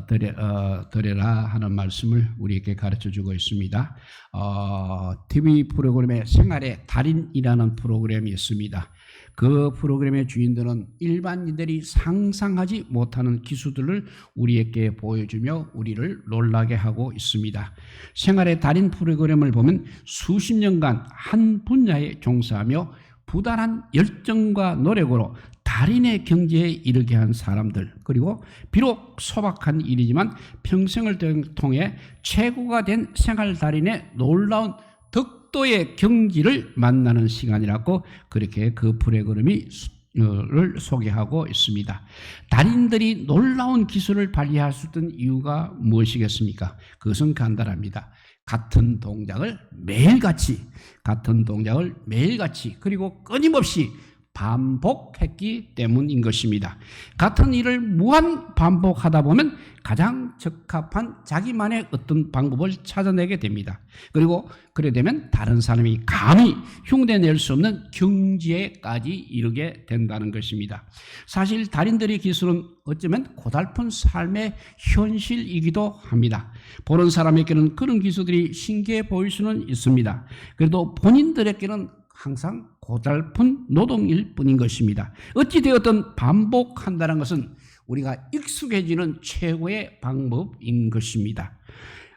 드려라 하는 말씀을 우리에게 가르쳐주고 있습니다. TV 프로그램에 생활의 달인이라는 프로그램이 있습니다. 그 프로그램의 주인들은 일반인들이 상상하지 못하는 기술들을 우리에게 보여주며 우리를 놀라게 하고 있습니다. 생활의 달인 프로그램을 보면 수십 년간 한 분야에 종사하며 부단한 열정과 노력으로 달인의 경지에 이르게 한 사람들, 그리고 비록 소박한 일이지만 평생을 통해 최고가 된 생활 달인의 놀라운 덕도의 경지를 만나는 시간이라고 그렇게 그 프로그램을 소개하고 있습니다. 달인들이 놀라운 기술을 발휘할 수 있던 이유가 무엇이겠습니까? 그것은 간단합니다. 같은 동작을 매일같이 그리고 끊임없이 반복했기 때문인 것입니다. 같은 일을 무한 반복하다 보면 가장 적합한 자기만의 어떤 방법을 찾아내게 됩니다. 그리고 그래 되면 다른 사람이 감히 흉내낼 수 없는 경지에까지 이르게 된다는 것입니다. 사실 달인들의 기술은 어쩌면 고달픈 삶의 현실이기도 합니다. 보는 사람에게는 그런 기술들이 신기해 보일 수는 있습니다. 그래도 본인들에게는 항상 고달픈 노동일 뿐인 것입니다. 어찌되었든 반복한다는 것은 우리가 익숙해지는 최고의 방법인 것입니다.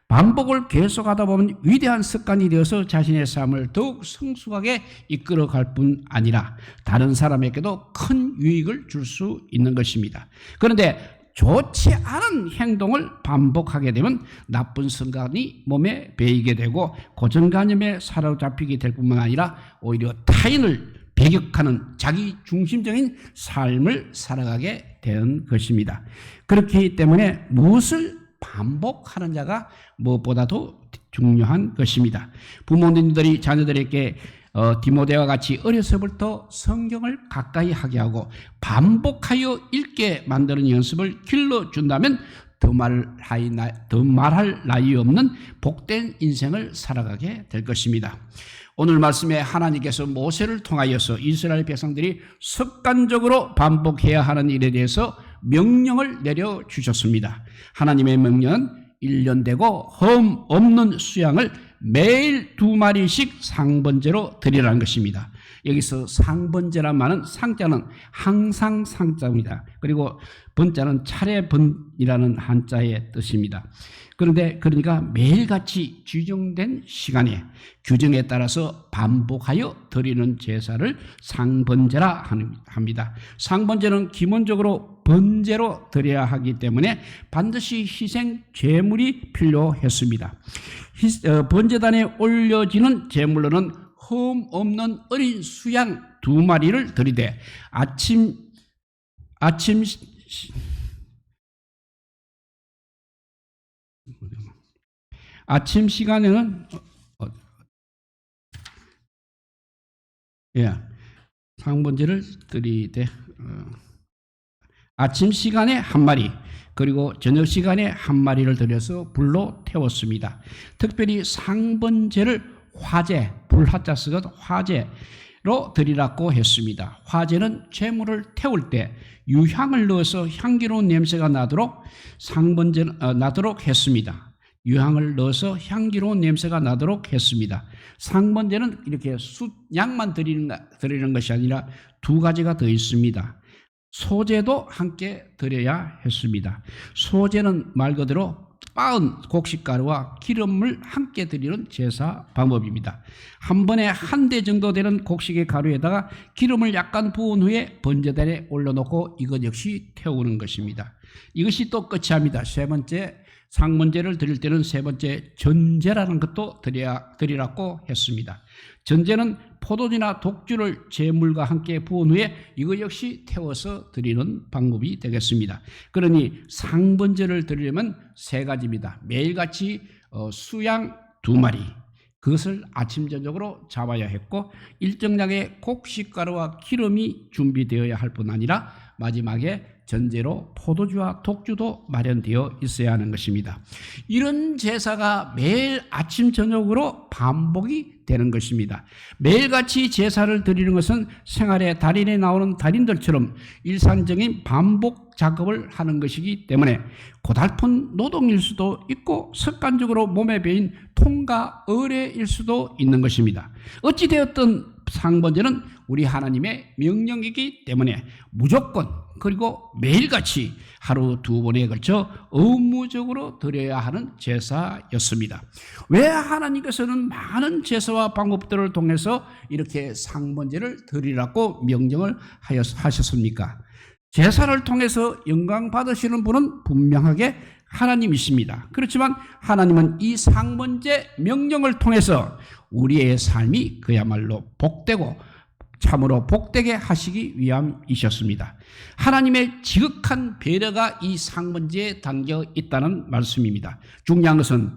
반복을 계속하다 보면 위대한 습관이 되어서 자신의 삶을 더욱 성숙하게 이끌어갈 뿐 아니라 다른 사람에게도 큰 유익을 줄 수 있는 것입니다. 그런데 좋지 않은 행동을 반복하게 되면 나쁜 습관이 몸에 배이게 되고 고정관념에 사로잡히게 될 뿐만 아니라 오히려 타인을 배격하는 자기 중심적인 삶을 살아가게 되는 것입니다. 그렇기 때문에 무엇을 반복하는 자가 무엇보다도 중요한 것입니다. 부모님들이 자녀들에게 디모데와 같이 어려서부터 성경을 가까이 하게 하고 반복하여 읽게 만드는 연습을 길러준다면 더 말할 나위 없는 복된 인생을 살아가게 될 것입니다. 오늘 말씀에 하나님께서 모세를 통하여서 이스라엘 백성들이 습관적으로 반복해야 하는 일에 대해서 명령을 내려주셨습니다. 하나님의 명령은 1년 되고 흠 없는 수양을 매일 2마리씩 상번제로 드리라는 것입니다. 여기서 상번제란 말은 상자는 항상 상자입니다. 그리고 번자는 차례번이라는 한자의 뜻입니다. 그러니까 매일같이 규정된 시간에 규정에 따라서 반복하여 드리는 제사를 상번제라 합니다. 상번제는 기본적으로 번제로 드려야 하기 때문에 반드시 희생 제물이 필요했습니다. 번제단에 올려지는 제물로는 흠 없는 어린 수양 2마리를 드리되 아침 시간에는 상번제를 드리되 아침 시간에 1마리 그리고 저녁 시간에 1마리를 드려서 불로 태웠습니다. 특별히 상번제를 화제, 불화자 쓰고 화제로 드리라고 했습니다. 화제는 제물을 태울 때 유향을 넣어서 향기로운 냄새가 나도록 나도록 했습니다. 유향을 넣어서 향기로운 냄새가 나도록 했습니다. 상번제는 이렇게 양만 드리는 것이 아니라 2가지가 더 있습니다. 소제도 함께 드려야 했습니다. 소제는 말 그대로 빻은 곡식가루와 기름을 함께 드리는 제사 방법입니다. 한 번에 1대 정도 되는 곡식의 가루에다가 기름을 약간 부은 후에 번제단에 올려놓고 이것 역시 태우는 것입니다. 이것이 또 끝이 아닙니다. 3번째 상번제를 드릴 때는 3번째 전제라는 것도 드리라고 했습니다. 전제는 포도주나 독주를 제물과 함께 부은 후에 이것 역시 태워서 드리는 방법이 되겠습니다. 그러니 상번제를 드리려면 3가지입니다. 매일같이 수양 2마리 그것을 아침 저녁으로 잡아야 했고 일정량의 곡식가루와 기름이 준비되어야 할 뿐 아니라 마지막에 전제로 포도주와 독주도 마련되어 있어야 하는 것입니다. 이런 제사가 매일 아침 저녁으로 반복이 되는 것입니다. 매일같이 제사를 드리는 것은 생활의 달인에 나오는 달인들처럼 일상적인 반복 작업을 하는 것이기 때문에 고달픈 노동일 수도 있고 습관적으로 몸에 배인 통과 의례일 수도 있는 것입니다. 어찌되었든 상번제는 우리 하나님의 명령이기 때문에 무조건 그리고 매일같이 하루 2번에 걸쳐 의무적으로 드려야 하는 제사였습니다. 왜 하나님께서는 많은 제사와 방법들을 통해서 이렇게 상번제를 드리라고 명령을 하셨습니까? 제사를 통해서 영광 받으시는 분은 분명하게 하나님이십니다. 그렇지만 하나님은 이 상번제 명령을 통해서 우리의 삶이 그야말로 복되고 참으로 복되게 하시기 위함이셨습니다. 하나님의 지극한 배려가 이 상번제에 담겨 있다는 말씀입니다. 중요한 것은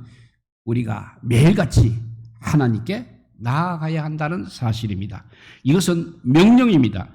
우리가 매일같이 하나님께 나아가야 한다는 사실입니다. 이것은 명령입니다.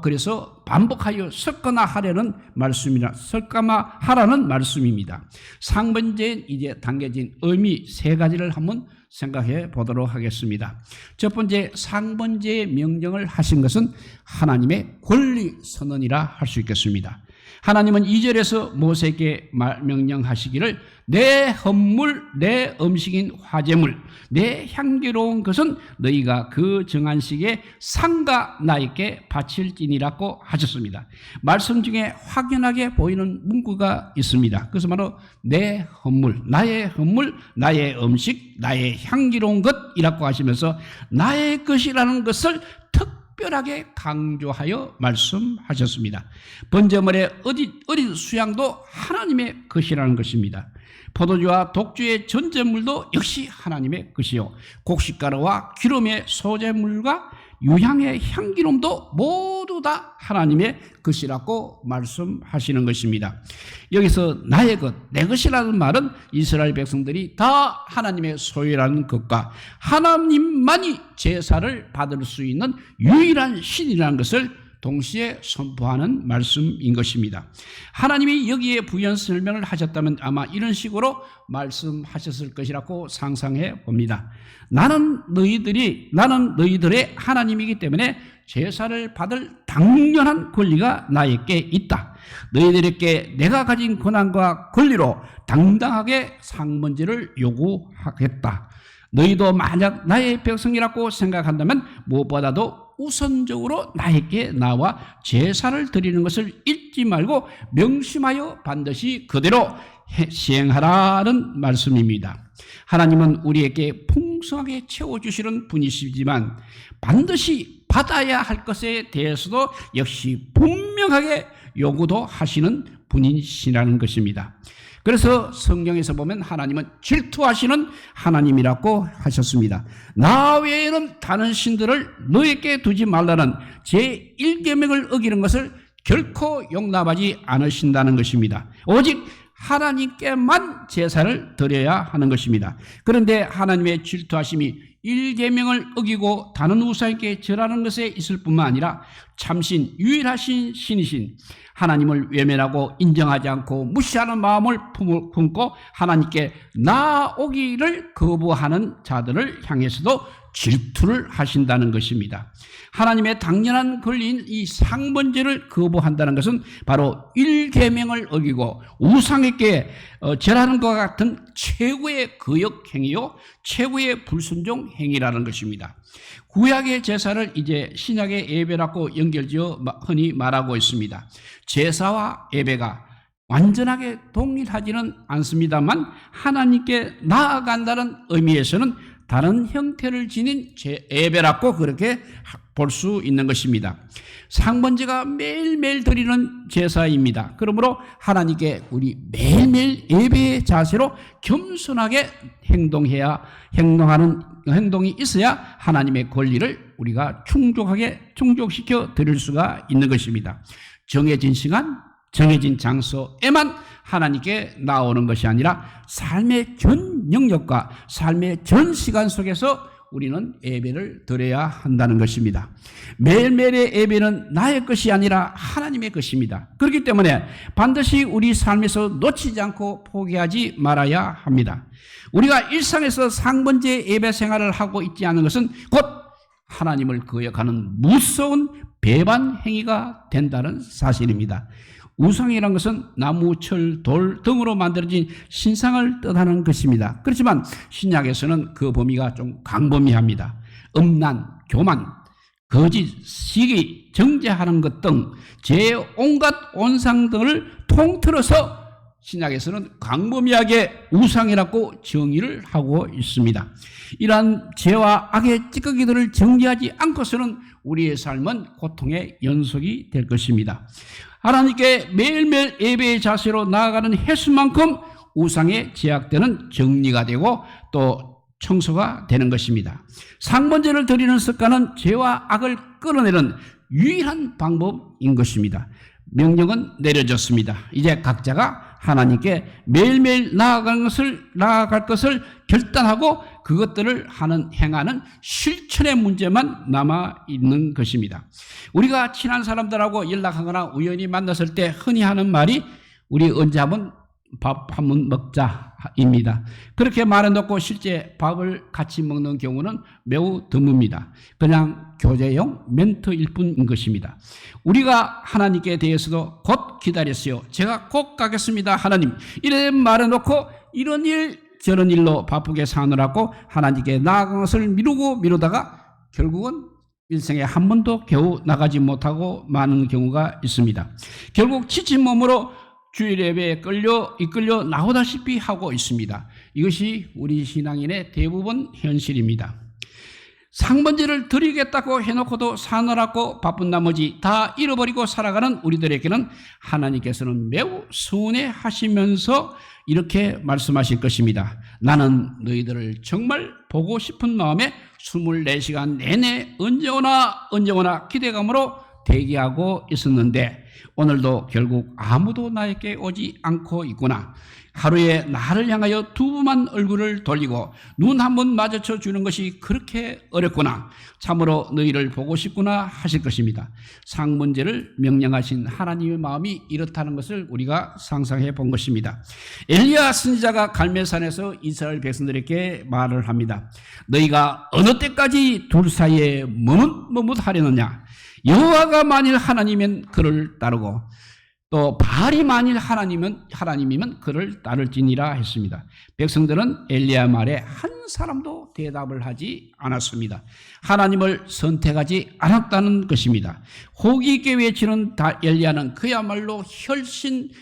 그래서 반복하여 섞어나하라는 말씀이라 섞어나하라는 말씀입니다. 상번제에 이제 담겨진 의미 3가지를 한번 생각해 보도록 하겠습니다. 첫 번째, 상번제의 명령을 하신 것은 하나님의 권리 선언이라 할 수 있겠습니다. 하나님은 2절에서 모세에게 명령하시기를 내 헌물, 내 음식인 화제물, 내 향기로운 것은 너희가 그 정한 시기에 상가 나에게 바칠지니라고 하셨습니다. 말씀 중에 확연하게 보이는 문구가 있습니다. 그래서 바로 내 헌물, 나의 음식, 나의 향기로운 것이라고 하시면서 나의 것이라는 것을 특별하게 강조하여 말씀하셨습니다. 번제물의 어린 수양도 하나님의 것이라는 것입니다. 포도주와 독주의 전제물도 역시 하나님의 것이요, 곡식가루와 기름의 소재물과 유향의 향기름도 모두 다 하나님의 것이라고 말씀하시는 것입니다. 여기서 나의 것, 내 것이라는 말은 이스라엘 백성들이 다 하나님의 소유라는 것과 하나님만이 제사를 받을 수 있는 유일한 신이라는 것을 동시에 선포하는 말씀인 것입니다. 하나님이 여기에 부연 설명을 하셨다면 아마 이런 식으로 말씀하셨을 것이라고 상상해 봅니다. 나는 너희들의 하나님이기 때문에 제사를 받을 당연한 권리가 나에게 있다. 너희들에게 내가 가진 권한과 권리로 당당하게 상번제를 요구하겠다. 너희도 만약 나의 백성이라고 생각한다면 무엇보다도 우선적으로 나에게 나와 제사를 드리는 것을 잊지 말고 명심하여 반드시 그대로 시행하라는 말씀입니다. 하나님은 우리에게 풍성하게 채워주시는 분이시지만 반드시 받아야 할 것에 대해서도 역시 분명하게 요구도 하시는 분이시라는 것입니다. 그래서 성경에서 보면 하나님은 질투하시는 하나님이라고 하셨습니다. 나 외에는 다른 신들을 너에게 두지 말라는 제1계명을 어기는 것을 결코 용납하지 않으신다는 것입니다. 오직 하나님께만 제사를 드려야 하는 것입니다. 그런데 하나님의 질투하심이 1계명을 어기고 다른 우상에게 절하는 것에 있을 뿐만 아니라 참신 유일하신 신이신 하나님을 외면하고 인정하지 않고 무시하는 마음을 품고 하나님께 나오기를 거부하는 자들을 향해서도 질투를 하신다는 것입니다. 하나님의 당연한 권리인 이 상번제를 거부한다는 것은 바로 1계명을 어기고 우상에게 절하는 것과 같은 최고의 거역 행위요, 최고의 불순종 행위라는 것입니다. 구약의 제사를 이제 신약의 예배라고 연결지어 흔히 말하고 있습니다. 제사와 예배가 완전하게 동일하지는 않습니다만 하나님께 나아간다는 의미에서는 다른 형태를 지닌 예배라고 그렇게 볼 수 있는 것입니다. 상번제가 매일매일 드리는 제사입니다. 그러므로 하나님께 우리 매일매일 예배의 자세로 겸손하게 행동하는 행동이 있어야 하나님의 권리를 우리가 충족시켜 드릴 수가 있는 것입니다. 정해진 시간, 정해진 장소에만 하나님께 나오는 것이 아니라 삶의 전 영역과 삶의 전 시간 속에서 우리는 예배를 드려야 한다는 것입니다. 매일매일의 예배는 나의 것이 아니라 하나님의 것입니다. 그렇기 때문에 반드시 우리 삶에서 놓치지 않고 포기하지 말아야 합니다. 우리가 일상에서 상번제 예배 생활을 하고 있지 않은 것은 곧 하나님을 거역하는 무서운 배반 행위가 된다는 사실입니다. 우상이라는 것은 나무, 철, 돌 등으로 만들어진 신상을 뜻하는 것입니다. 그렇지만 신약에서는 그 범위가 좀 광범위합니다. 음란, 교만, 거짓, 시기, 정죄하는 것 등 제 온갖 온상 등을 통틀어서 신약에서는 광범위하게 우상이라고 정의를 하고 있습니다. 이러한 죄와 악의 찌꺼기들을 정리하지 않고서는 우리의 삶은 고통의 연속이 될 것입니다. 하나님께 매일매일 예배의 자세로 나아가는 횟수만큼 우상의 제약되는 정리가 되고 또 청소가 되는 것입니다. 상번제를 드리는 습관은 죄와 악을 끌어내는 유일한 방법인 것입니다. 명령은 내려졌습니다. 이제 각자가 하나님께 매일매일 나아갈 것을 결단하고 그것들을 행하는 실천의 문제만 남아있는 것입니다. 우리가 친한 사람들하고 연락하거나 우연히 만났을 때 흔히 하는 말이 우리 언제 한번 밥 한번 먹자입니다. 그렇게 말해놓고 실제 밥을 같이 먹는 경우는 매우 드뭅니다. 그냥 교제용 멘트일 뿐인 것입니다. 우리가 하나님께 대해서도 곧 기다렸어요. 제가 곧 가겠습니다. 하나님. 이래 말해놓고 이런 일 저런 일로 바쁘게 사느라고 하나님께 나아간 것을 미루다가 결국은 일생에 한 번도 겨우 나가지 못하고 마는 경우가 있습니다. 결국 지친 몸으로 주일 예배에 이끌려 나오다시피 하고 있습니다. 이것이 우리 신앙인의 대부분 현실입니다. 상번제를 드리겠다고 해놓고도 사느라고 바쁜 나머지 다 잃어버리고 살아가는 우리들에게는 하나님께서는 매우 서운해하시면서 이렇게 말씀하실 것입니다. 나는 너희들을 정말 보고 싶은 마음에 24시간 내내 언제 오나 기대감으로 대기하고 있었는데 오늘도 결국 아무도 나에게 오지 않고 있구나. 하루에 나를 향하여 두 번만 얼굴을 돌리고 눈 한 번 마주쳐 주는 것이 그렇게 어렵구나. 참으로 너희를 보고 싶구나 하실 것입니다. 상번제를 명령하신 하나님의 마음이 이렇다는 것을 우리가 상상해 본 것입니다. 엘리야 선지자가 갈멜산에서 이스라엘 백성들에게 말을 합니다. 너희가 어느 때까지 둘 사이에 머뭇하려느냐. 여호와가 만일 하나님이면 그를 따르고 또 바알이 만일 하나님이면 그를 따를지니라 했습니다. 백성들은 엘리야 말에 한 사람도 대답을 하지 않았습니다. 하나님을 선택하지 않았다는 것입니다. 호기 있게 외치는 엘리야는 그야말로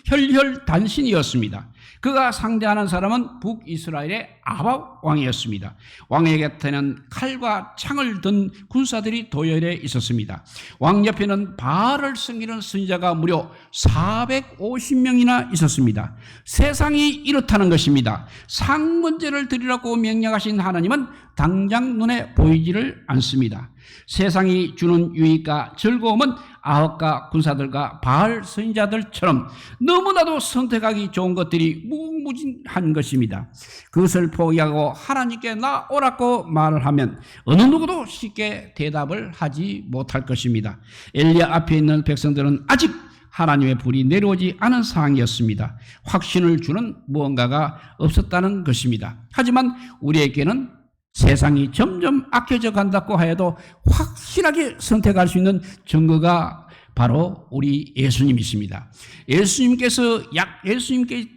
혈혈단신이었습니다. 그가 상대하는 사람은 북이스라엘의 아합 왕이었습니다. 왕의 곁에는 칼과 창을 든 군사들이 도열해 있었습니다. 왕 옆에는 바알을 섬기는 선지자가 무려 450명이나 있었습니다. 세상이 이렇다는 것입니다. 상번제를 드리라고 명령하신 하나님은 당장 눈에 보이지를 않습니다. 세상이 주는 유익과 즐거움은 아합과 군사들과 바알 선지자들처럼 너무나도 선택하기 좋은 것들이 무궁무진한 것입니다. 그것을 포기하고 하나님께 나오라고 말을 하면 어느 누구도 쉽게 대답을 하지 못할 것입니다. 엘리야 앞에 있는 백성들은 아직 하나님의 불이 내려오지 않은 상황이었습니다. 확신을 주는 무언가가 없었다는 것입니다. 하지만 우리에게는 세상이 점점 악해져 간다고 하여도 확실하게 선택할 수 있는 증거가 바로 우리 예수님이십니다.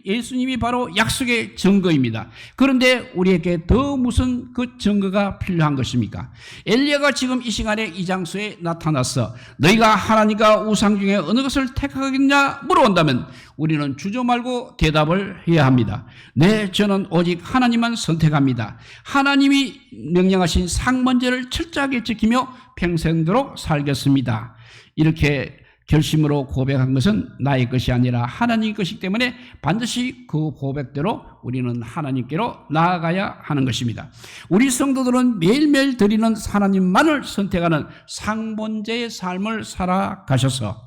예수님이 바로 약속의 증거입니다. 그런데 우리에게 더 무슨 그 증거가 필요한 것입니까? 엘리야가 지금 이 시간에 이 장소에 나타나서 너희가 하나님과 우상 중에 어느 것을 택하겠냐 물어온다면 우리는 주저 말고 대답을 해야 합니다. 네, 저는 오직 하나님만 선택합니다. 하나님이 명령하신 상번제를 철저하게 지키며 평생도록 살겠습니다. 이렇게 결심으로 고백한 것은 나의 것이 아니라 하나님의 것이기 때문에 반드시 그 고백대로 우리는 하나님께로 나아가야 하는 것입니다. 우리 성도들은 매일매일 드리는 하나님만을 선택하는 상번제의 삶을 살아가셔서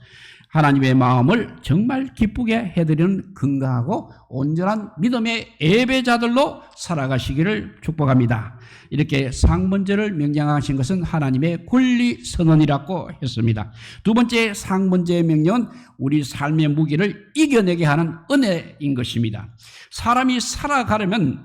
하나님의 마음을 정말 기쁘게 해드리는 건강하고 온전한 믿음의 예배자들로 살아가시기를 축복합니다. 이렇게 상번제를 명령하신 것은 하나님의 권리 선언이라고 했습니다. 두 번째 상번제의 명령은 우리 삶의 무게를 이겨내게 하는 은혜인 것입니다. 사람이 살아가면서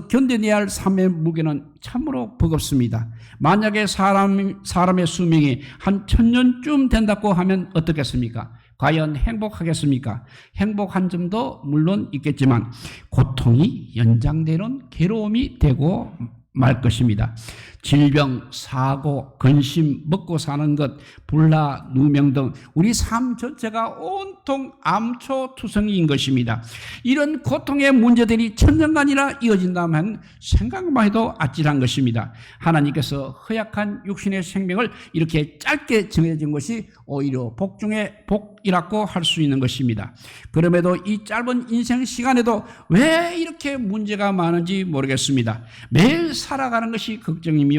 견뎌내야 할 삶의 무게는 참으로 버겁습니다. 만약에 사람의 수명이 한 1000년쯤 된다고 하면 어떻겠습니까? 과연 행복하겠습니까? 행복한 점도 물론 있겠지만 고통이 연장되는 괴로움이 되고 말 것입니다. 질병, 사고, 근심, 먹고 사는 것, 불나, 누명 등 우리 삶 전체가 온통 암초투성이인 것입니다. 이런 고통의 문제들이 천년간이나 이어진다면 생각만 해도 아찔한 것입니다. 하나님께서 허약한 육신의 생명을 이렇게 짧게 정해진 것이 오히려 복 중에 복이라고 할 수 있는 것입니다. 그럼에도 이 짧은 인생 시간에도 왜 이렇게 문제가 많은지 모르겠습니다. 매일 살아가는 것이 걱정이며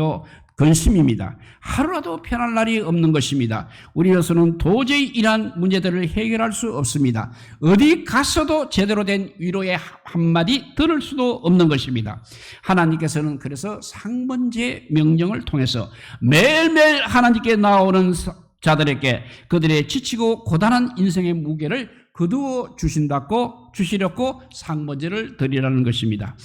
근심입니다. 하루라도 편할 날이 없는 것입니다. 우리로서는 도저히 이러한 문제들을 해결할 수 없습니다. 어디 갔어도 제대로 된 위로의 한마디 들을 수도 없는 것입니다. 하나님께서는 그래서 상번제 명령을 통해서 매일매일 하나님께 나오는 자들에게 그들의 지치고 고단한 인생의 무게를 거두어 주시려고 상번제를 드리라는 것입니다.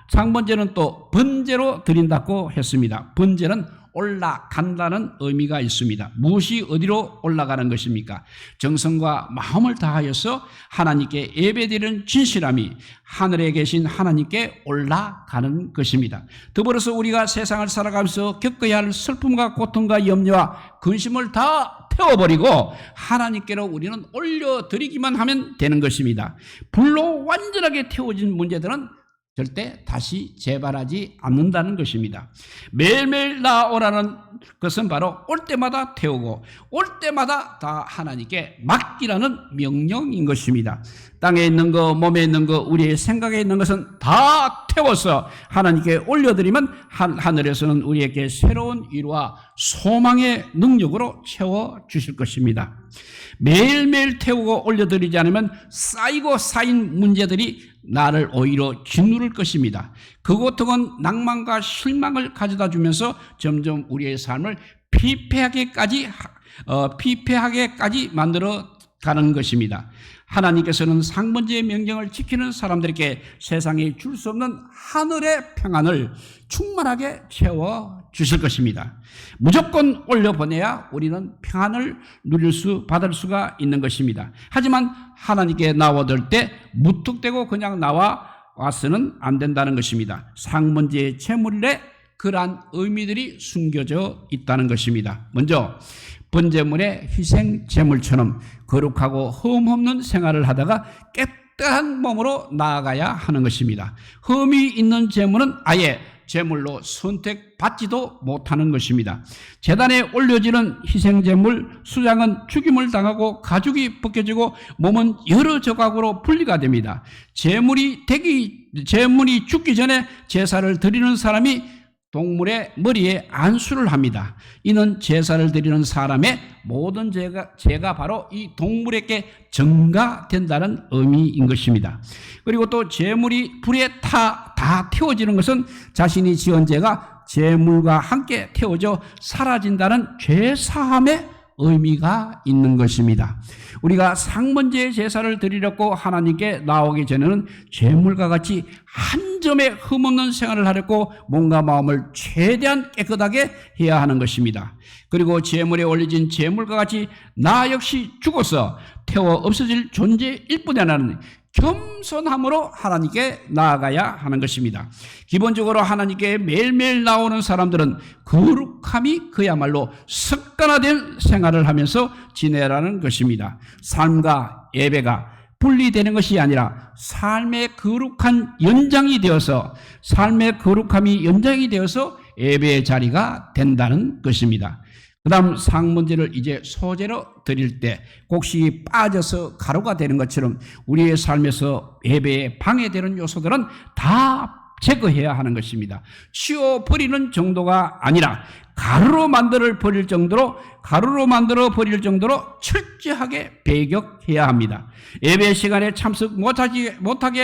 상번제는 또 번제로 드린다고 했습니다. 번제는 올라간다는 의미가 있습니다. 무엇이 어디로 올라가는 것입니까? 정성과 마음을 다하여서 하나님께 예배드리는 진실함이 하늘에 계신 하나님께 올라가는 것입니다. 더불어서 우리가 세상을 살아가면서 겪어야 할 슬픔과 고통과 염려와 근심을 다 태워버리고 하나님께로 우리는 올려드리기만 하면 되는 것입니다. 불로 완전하게 태워진 문제들은 절대 다시 재발하지 않는다는 것입니다. 매일매일 나오라는 것은 바로 올 때마다 태우고 올 때마다 다 하나님께 맡기라는 명령인 것입니다. 땅에 있는 거, 몸에 있는 거, 우리의 생각에 있는 것은 다 태워서 하나님께 올려드리면 하늘에서는 우리에게 새로운 위로와 소망의 능력으로 채워주실 것입니다. 매일매일 태우고 올려드리지 않으면 쌓이고 쌓인 문제들이 나를 오히려 짓누를 것입니다. 그 고통은 낭만과 실망을 가져다 주면서 점점 우리의 삶을 피폐하게까지 만들어 가는 것입니다. 하나님께서는 상번제의 명령을 지키는 사람들에게 세상에 줄 수 없는 하늘의 평안을 충만하게 채워 주실 것입니다. 무조건 올려보내야 우리는 평안을 받을 수가 있는 것입니다. 하지만 하나님께 나와들 때 무턱대고 그냥 나와서는 안 된다는 것입니다. 상번제의 제물에 그러한 의미들이 숨겨져 있다는 것입니다. 먼저 번제물의 희생 제물처럼 거룩하고 흠없는 생활을 하다가 깨끗한 몸으로 나아가야 하는 것입니다. 흠이 있는 제물은 아예 제물로 선택받지도 못하는 것입니다. 제단에 올려지는 희생제물 수장은 죽임을 당하고 가죽이 벗겨지고 몸은 여러 조각으로 분리가 됩니다. 제물이 죽기 전에 제사를 드리는 사람이 동물의 머리에 안수를 합니다. 이는 제사를 드리는 사람의 모든 죄가 바로 이 동물에게 전가된다는 의미인 것입니다. 그리고 또 제물이 불에 다 태워지는 것은 자신이 지은 죄가 제물과 함께 태워져 사라진다는 죄사함의 의미가 있는 것입니다. 우리가 상번제 제사를 드리려고 하나님께 나오기 전에는 제물과 같이 한 점의 흠없는 생활을 하려고 몸과 마음을 최대한 깨끗하게 해야 하는 것입니다. 그리고 제물에 올려진 제물과 같이 나 역시 죽어서 태워 없어질 존재일 뿐 아니라 겸손함으로 하나님께 나아가야 하는 것입니다. 기본적으로 하나님께 매일매일 나오는 사람들은 거룩함이 그야말로 습관화된 생활을 하면서 지내라는 것입니다. 삶과 예배가 분리되는 것이 아니라 삶의 거룩함이 연장이 되어서 예배의 자리가 된다는 것입니다. 그 다음 상번제를 이제 소제로 드릴 때 곡식이 빠져서 가루가 되는 것처럼 우리의 삶에서 예배에 방해되는 요소들은 다 제거해야 하는 것입니다. 치워버리는 정도가 아니라 가루로 만들어 버릴 정도로 철저하게 배격해야 합니다. 예배 시간에 참석 못하게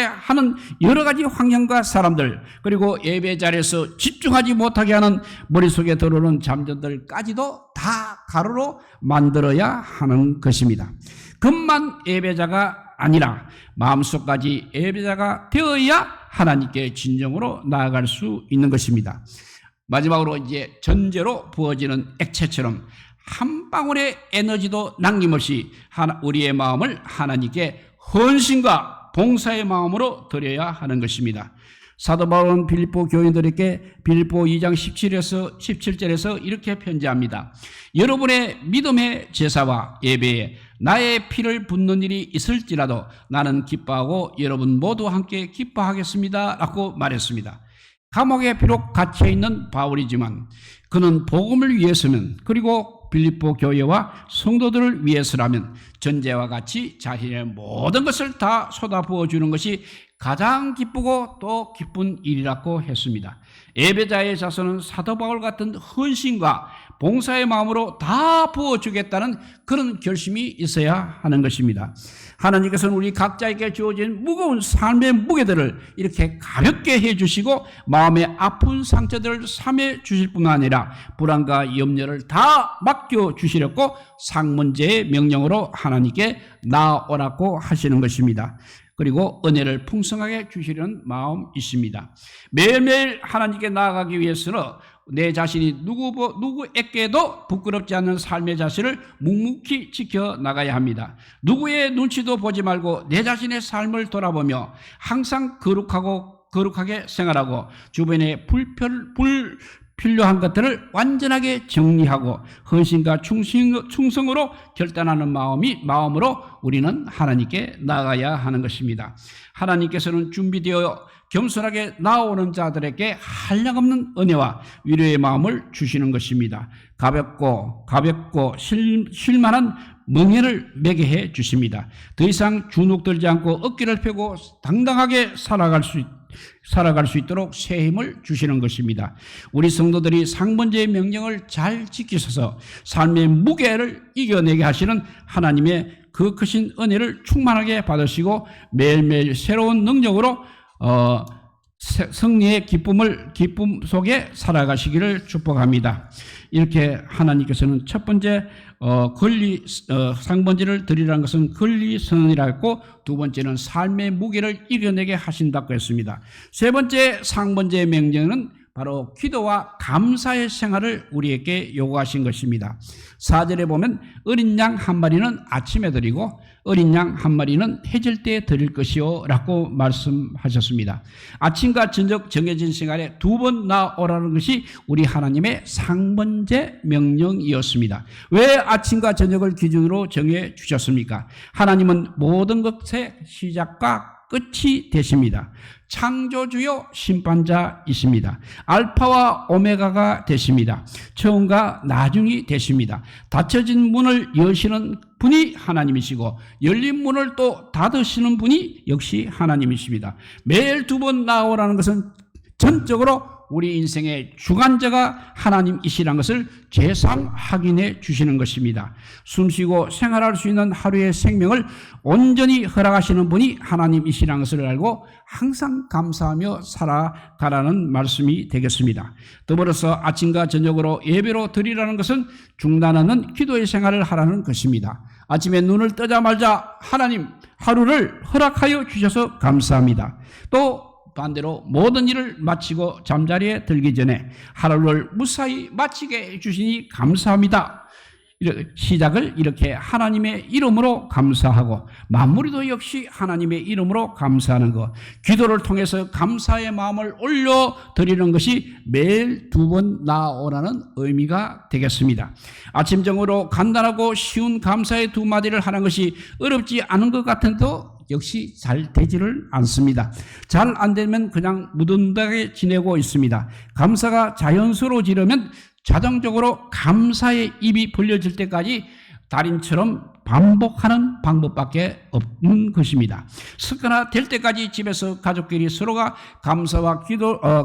하는 여러 가지 환경과 사람들, 그리고 예배 자리에서 집중하지 못하게 하는 머릿속에 들어오는 잠재들까지도 다 가루로 만들어야 하는 것입니다. 겉만 예배자가 아니라 마음속까지 예배자가 되어야 하나님께 진정으로 나아갈 수 있는 것입니다. 마지막으로 이제 전제로 부어지는 액체처럼 한 방울의 에너지도 남김없이 우리의 마음을 하나님께 헌신과 봉사의 마음으로 드려야 하는 것입니다. 사도 바울은 빌립보 교인들에게 빌립보 2장 17절에서 이렇게 편지합니다. 여러분의 믿음의 제사와 예배에 나의 피를 붓는 일이 있을지라도 나는 기뻐하고 여러분 모두 함께 기뻐하겠습니다 라고 말했습니다. 감옥에 비록 갇혀있는 바울이지만 그는 복음을 위해서는, 그리고 빌립보 교회와 성도들을 위해서라면 전제와 같이 자신의 모든 것을 다 쏟아부어 주는 것이 가장 기쁘고 또 기쁜 일이라고 했습니다. 예배자의 자손은 사도 바울 같은 헌신과 봉사의 마음으로 다 부어주겠다는 그런 결심이 있어야 하는 것입니다. 하나님께서는 우리 각자에게 주어진 무거운 삶의 무게들을 이렇게 가볍게 해주시고 마음의 아픈 상처들을 삼해 주실 뿐만 아니라 불안과 염려를 다 맡겨주시려고 상문제의 명령으로 하나님께 나아오라고 하시는 것입니다. 그리고 은혜를 풍성하게 주시려는 마음이십니다. 매일매일 하나님께 나아가기 위해서는 내 자신이 누구에게도 부끄럽지 않는 삶의 자세를 묵묵히 지켜나가야 합니다. 누구의 눈치도 보지 말고 내 자신의 삶을 돌아보며 항상 거룩하게 생활하고 주변에 불필요한 것들을 완전하게 정리하고 헌신과 충성으로 결단하는 마음으로 우리는 하나님께 나아가야 하는 것입니다. 하나님께서는 준비되어 겸손하게 나오는 자들에게 한량없는 은혜와 위로의 마음을 주시는 것입니다. 가볍고 쉴만한 멍에를 매게 해 주십니다. 더 이상 주눅들지 않고 어깨를 펴고 당당하게 살아갈 수 있도록 새 힘을 주시는 것입니다. 우리 성도들이 상번제의 명령을 잘 지키셔서 삶의 무게를 이겨내게 하시는 하나님의 그 크신 은혜를 충만하게 받으시고 매일매일 새로운 능력으로 승리의 기쁨 속에 살아가시기를 축복합니다. 이렇게 하나님께서는 첫 번째 상번제를 드리라는 것은 권리선언이라 했고, 두 번째는 삶의 무게를 이겨내게 하신다고 했습니다. 세 번째 상번제의 명령은 바로 기도와 감사의 생활을 우리에게 요구하신 것입니다. 4절에 보면 어린 양 한 마리는 아침에 드리고 어린 양 한 마리는 해질 때 드릴 것이요 라고 말씀하셨습니다. 아침과 저녁 정해진 시간에 두 번 나오라는 것이 우리 하나님의 상번제 명령이었습니다. 왜 아침과 저녁을 기준으로 정해 주셨습니까? 하나님은 모든 것의 시작과 끝이 되십니다. 창조주요 심판자이십니다. 알파와 오메가가 되십니다. 처음과 나중이 되십니다. 닫혀진 문을 여시는 분이 하나님이시고 열린 문을 또 닫으시는 분이 역시 하나님이십니다. 매일 두 번 나오라는 것은 전적으로 우리 인생의 주관자가 하나님이시라는 것을 재상 확인해 주시는 것입니다. 숨쉬고 생활할 수 있는 하루의 생명을 온전히 허락하시는 분이 하나님이시라는 것을 알고 항상 감사하며 살아가라는 말씀이 되겠습니다. 더불어서 아침과 저녁으로 예배로 드리라는 것은 중단하는 기도의 생활을 하라는 것입니다. 아침에 눈을 뜨자마자 하나님 하루를 허락하여 주셔서 감사합니다. 또 반대로 모든 일을 마치고 잠자리에 들기 전에 하루를 무사히 마치게 해주시니 감사합니다. 시작을 이렇게 하나님의 이름으로 감사하고 마무리도 역시 하나님의 이름으로 감사하는 것, 기도를 통해서 감사의 마음을 올려드리는 것이 매일 두 번 나아오라는 의미가 되겠습니다. 아침 정오로 간단하고 쉬운 감사의 두 마디를 하는 것이 어렵지 않은 것 같은데도 역시 잘 되지를 않습니다. 잘 안 되면 그냥 무던하게 지내고 있습니다. 감사가 자연스러워지려면 자동적으로 감사의 입이 벌려질 때까지 달인처럼 반복하는 방법밖에 없는 것입니다. 습관화될 때까지 집에서 가족끼리 서로가 감사와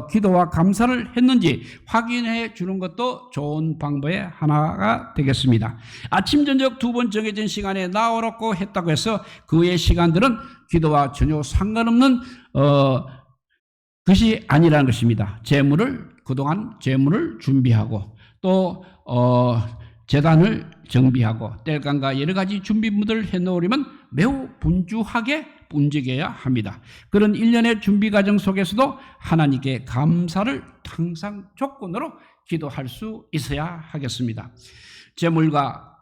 기도와 감사를 했는지 확인해 주는 것도 좋은 방법의 하나가 되겠습니다. 아침 저녁 두 번 정해진 시간에 나오라고 했다고 해서 그 외의 시간들은 기도와 전혀 상관없는 것이 아니라는 것입니다. 그동안 재물을 준비하고 또 재단을 정비하고 땔감과 여러 가지 준비물을 해놓으려면 매우 분주하게 움직여야 합니다. 그런 일련의 준비 과정 속에서도 하나님께 감사를 항상 조건으로 기도할 수 있어야 하겠습니다. 재물과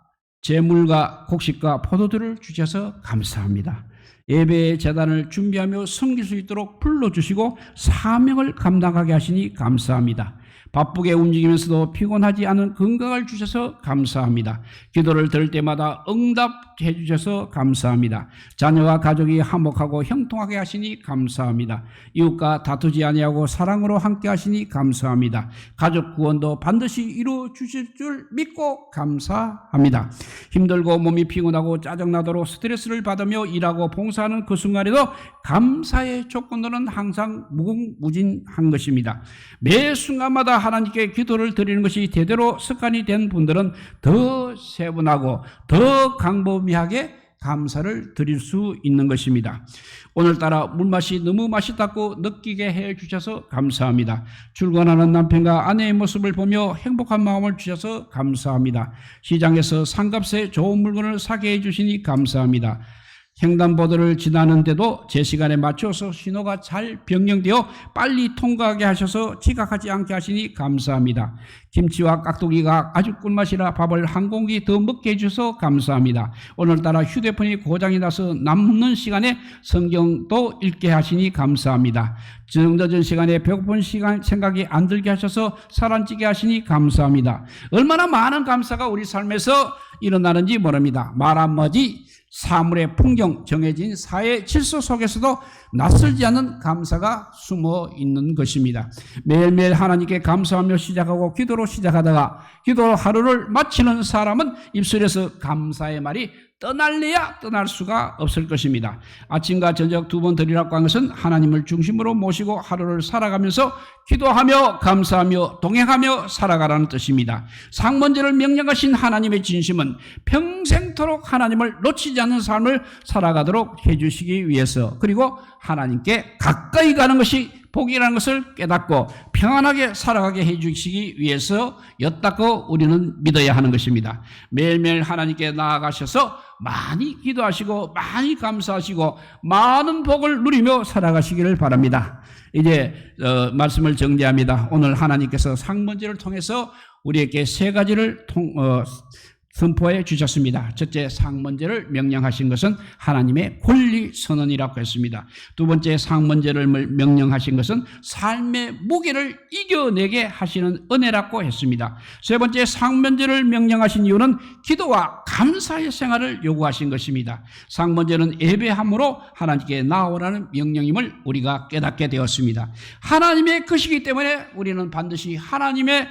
곡식과 포도주를 주셔서 감사합니다. 예배의 재단을 준비하며 섬길 수 있도록 불러주시고 사명을 감당하게 하시니 감사합니다. 바쁘게 움직이면서도 피곤하지 않은 건강을 주셔서 감사합니다. 기도를 들을 때마다 응답해 주셔서 감사합니다. 자녀와 가족이 화목하고 형통하게 하시니 감사합니다. 이웃과 다투지 아니하고 사랑으로 함께 하시니 감사합니다. 가족 구원도 반드시 이루어 주실 줄 믿고 감사합니다. 힘들고 몸이 피곤하고 짜증나도록 스트레스를 받으며 일하고 봉사하는 그 순간에도 감사의 조건으로는 항상 무궁무진한 것입니다. 매 순간마다 하나님께 기도를 드리는 것이 대대로 습관이 된 분들은 더 세분하고 더 광범위하게 감사를 드릴 수 있는 것입니다. 오늘따라 물맛이 너무 맛있다고 느끼게 해주셔서 감사합니다. 출근하는 남편과 아내의 모습을 보며 행복한 마음을 주셔서 감사합니다. 시장에서 상값에 좋은 물건을 사게 해주시니 감사합니다. 횡단보도를 지나는데도 제 시간에 맞춰서 신호가 잘 변경되어 빨리 통과하게 하셔서 지각하지 않게 하시니 감사합니다. 김치와 깍두기가 아주 꿀맛이라 밥을 한 공기 더 먹게 해주셔서 감사합니다. 오늘따라 휴대폰이 고장이 나서 남는 시간에 성경도 읽게 하시니 감사합니다. 늦은 시간에 배고픈 시간 생각이 안 들게 하셔서 살 안 찌게 하시니 감사합니다. 얼마나 많은 감사가 우리 삶에서 일어나는지 모릅니다. 말 한마디 사물의 풍경, 정해진 사회 질서 속에서도 낯설지 않은 감사가 숨어 있는 것입니다. 매일매일 하나님께 감사하며 시작하고 기도로 시작하다가 기도로 하루를 마치는 사람은 입술에서 감사의 말이 떠날래야 떠날 수가 없을 것입니다. 아침과 저녁 두 번 드리라고 한 것은 하나님을 중심으로 모시고 하루를 살아가면서 기도하며 감사하며 동행하며 살아가라는 뜻입니다. 상번제를 명령하신 하나님의 진심은 평생토록 하나님을 놓치지 않는 삶을 살아가도록 해주시기 위해서, 그리고 하나님께 가까이 가는 것이 복이라는 것을 깨닫고 평안하게 살아가게 해주시기 위해서였다고 우리는 믿어야 하는 것입니다. 매일매일 하나님께 나아가셔서 많이 기도하시고 많이 감사하시고 많은 복을 누리며 살아가시기를 바랍니다. 이제 말씀을 정리합니다. 오늘 하나님께서 상번제를 통해서 우리에게 세 가지를 선포해 주셨습니다. 첫째, 상번제를 명령하신 것은 하나님의 권리 선언이라고 했습니다. 두 번째, 상번제를 명령하신 것은 삶의 무게를 이겨내게 하시는 은혜라고 했습니다. 세 번째, 상번제를 명령하신 이유는 기도와 감사의 생활을 요구하신 것입니다. 상번제는 예배함으로 하나님께 나오라는 명령임을 우리가 깨닫게 되었습니다. 하나님의 것이기 때문에 우리는 반드시 하나님께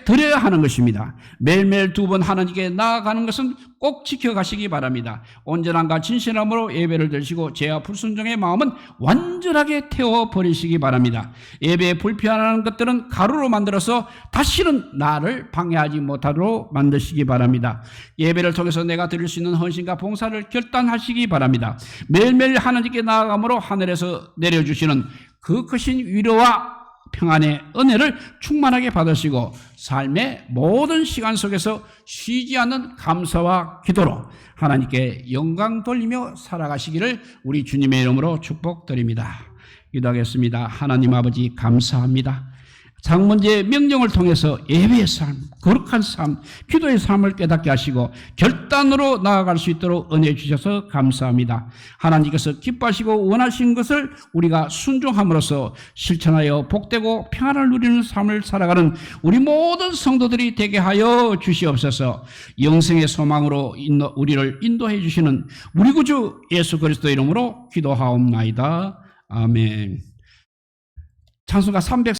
드려야 하는 것입니다. 매일매일 두 번 하나님께 나아가는 것은 꼭 지켜가시기 바랍니다. 온전함과 진실함으로 예배를 드리시고 죄와 불순종의 마음은 완전하게 태워버리시기 바랍니다. 예배에 불편한 것들은 가루로 만들어서 다시는 나를 방해하지 못하도록 만드시기 바랍니다. 예배를 통해서 내가 드릴 수 있는 헌신과 봉사를 결단하시기 바랍니다. 매일매일 하나님께 나아감으로 하늘에서 내려주시는 그 크신 위로와 평안의 은혜를 충만하게 받으시고 삶의 모든 시간 속에서 쉬지 않는 감사와 기도로 하나님께 영광 돌리며 살아가시기를 우리 주님의 이름으로 축복드립니다. 기도하겠습니다. 하나님 아버지, 감사합니다. 상번제의 명령을 통해서 예배의 삶, 거룩한 삶, 기도의 삶을 깨닫게 하시고 결단으로 나아갈 수 있도록 은혜 주셔서 감사합니다. 하나님께서 기뻐하시고 원하신 것을 우리가 순종함으로써 실천하여 복되고 평안을 누리는 삶을 살아가는 우리 모든 성도들이 되게 하여 주시옵소서. 영생의 소망으로 우리를 인도해 주시는 우리 구주 예수 그리스도 이름으로 기도하옵나이다. 아멘. 찬송가 300